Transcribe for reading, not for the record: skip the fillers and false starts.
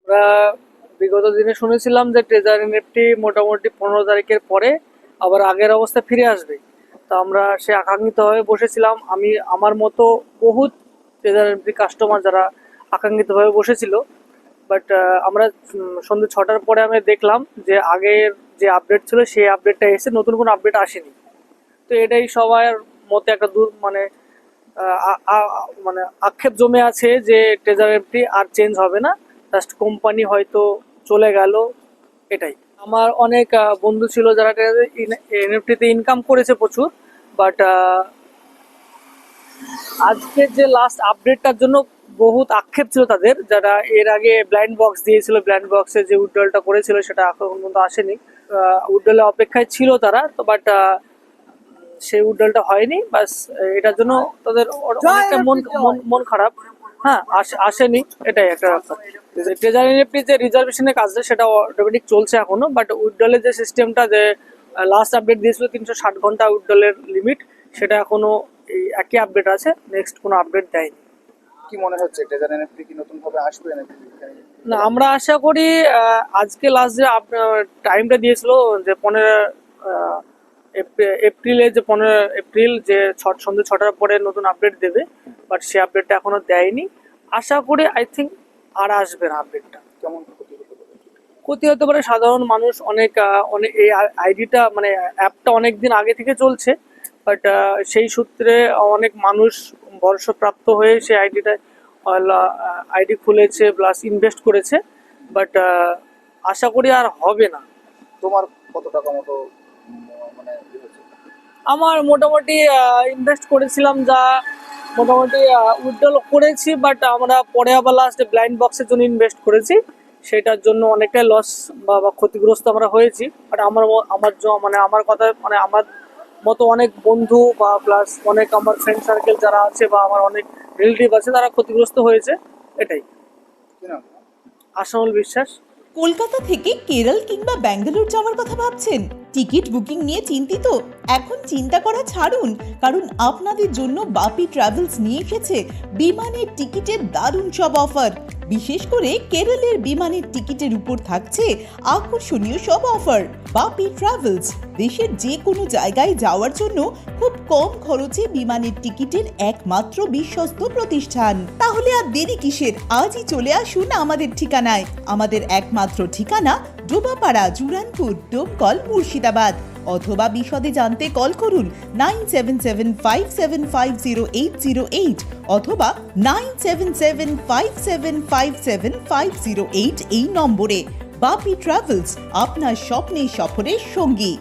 আমরা বিগত দিনে শুনেছিলাম যে ট্রেজার এনএফটি মোটামুটি 15 তারিখের পরে আবার আগের অবস্থা ফিরে আসবে। তো আমরা সে আকাঙ্ক্ষিত হয়ে বসেছিলাম। আমি আমার মতো বহুত ট্রেজার এনএফটি কাস্টমার যারা আকাঙ্ক্ষিত হয়ে বসেছিল। বাট আমরা সন্ধ্যে 6টার পরে আমি দেখলাম যে আগের যে আপডেট ছিল সেই আপডেটটা এসে নতুন কোনো আপডেট আসেনি। তো এটাই সবার মতে একটা দূর মানে মানে আক্ষেপ জমে আছে যে ট্রেজার এনএফটি আর চেঞ্জ হবে না, জাস্ট কোম্পানি হয়তো চলে গেল, এটাই। আমার অনেক বন্ধু ছিল যারা এনএফটিতে ইনকাম করেছে প্রচুর। বাট আজকে যে লাস্ট আপডেটটার জন্য বহুত আক্ষেপ ছিল তাদের, যারা এর আগে ব্লাইন্ড বক্স দিয়েছিল, ব্লাইন্ড বক্সে যে উইথড্রলটা করেছিল সেটা এখন পর্যন্ত আসেনি। উইথড্রলের অপেক্ষায় ছিল তারা, তো বাট সেই উইথড্রলটা হয়নি। বাস এটার জন্য তাদের অনেকটা মন মন মন খারাপ। হ্যাঁ, আসেনি, এটাই একটা ব্যাপার। ট্রেজার এনএফটি যে রিজার্ভেশনের কাজটা সেটা অটোমেটিক চলছে এখনো, বাট উইথড্রলের যে সিস্টেমটা যে লাস্ট আপডেট দিয়েছিল 360 ঘন্টা উইথড্রলের লিমিট, সেটা এখনো এই একই আপডেট আছে, নেক্সট কোনো আপডেট দেয়নি। কি মনে হচ্ছে ট্রেজার এনএফটি কি নতুন ভাবে আসবে নাকি? না, আমরা আশা করি আজকে লাস্ট যে টাইমটা দিয়েছিল যে 15 এপ্রিলে, যে 15 এপ্রিল যে সন্ধ্যে 6টার পরে নতুন আপডেট দেবে, বাট সে আপডেটটা এখনো দেয়নি। আশা করি আই থিঙ্ক আর আসবে না আপডেটটা। কেমন ক্ষতি হতে পারে? ক্ষতি হতে পারে, সাধারণ মানুষ অনেক অনেক এই আইডিটা মানে অ্যাপটা অনেক দিন আগে থেকে চলছে, বাট সেই সূত্রে অনেক মানুষ ভরসাপ্রাপ্ত হয়ে সেই আইডি খুলেছে প্লাস ইনভেস্ট করেছে। বাট আশা করি আর হবে না। তোমার কত টাকা মতো মানে হচ্ছে? আমার মোটামুটি ইনভেস্ট করেছিলাম যা মোটামুটি উইথড্রল করেছি, বাট আমরা পরে আবার লাস্টে ব্লাইন্ড বক্সের জন্য ইনভেস্ট করেছি, সেটার জন্য অনেকটাই লস বা ক্ষতিগ্রস্ত আমরা হয়েছি। বাট মানে আমার কথা মানে আমার মতো অনেক বন্ধু বা প্লাস অনেক আমার ফ্রেন্ড সার্কেল যারা আছে বা আমার অনেক রিলেটিভ আছে তারা ক্ষতিগ্রস্ত হয়েছে, এটাই। কি না? আশানুল বিশ্বাস। কলকাতা থেকে কেরল কিংবা ব্যাঙ্গালোর যাওয়ার কথা ভাবছেন? টিকিট বুকিং নিয়ে চিন্তিত? এখন চিন্তা করা ছাড়ুন, কারণ আপনাদের জন্য বাপি ট্রাভেলস নিয়ে এসেছে বিমানের টিকিটের দারুণ সব অফার। বিশেষ করে কেরলের বিমানের টিকিটের উপর থাকছে আকর্ষণীয় সব অফার। বাপি ট্রাভেলস দেশের যে কোনো জায়গায় যাওয়ার জন্য খুব কম খরচে বিমানের টিকিটের একমাত্র বিশ্বস্ত প্রতিষ্ঠান। তাহলে আর দেরি কিসের? আজই চলে আসুন আমাদের ঠিকানায়। আমাদের একমাত্র ঠিকানা ডোবাপাড়া, জুরানপুর, ডোমকল, মুর্শিদাবাদ। অথবা বিশদে জানতে কল করুন 9775750808 অথবা 9775757508 এই নম্বরে। বাপি ট্রাভেলস, আপনার স্বপ্নের সফরের সঙ্গী।